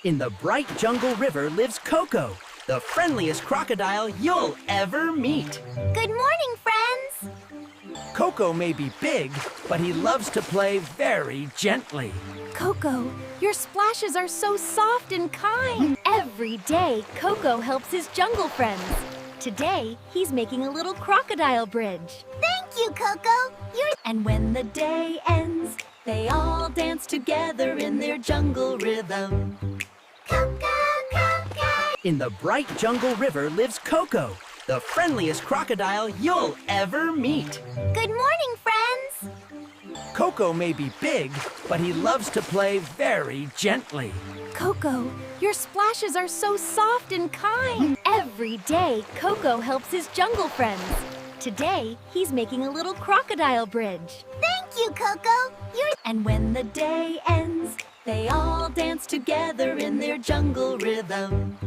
In the bright jungle river lives Coco, the friendliest crocodile you'll ever meet. Good morning, friends! Coco may be big, but he loves to play very gently. Coco, your splashes are so soft and kind. Every day, Coco helps his jungle friends. Today, he's making a little crocodile bridge. Thank you, Coco. And when the day ends, they all dance together in their jungle rhythm. Coco, Coco. In the bright jungle river lives Coco, the friendliest crocodile you'll ever meet. Good morning, friends. Coco may be big, but he loves to play very gently. Coco, your splashes are so soft and kind. Every day, Coco helps his jungle friends. Today, he's making a little crocodile bridge. Thank you, Coco. And when the day ends, they all dance together in their jungle rhythm.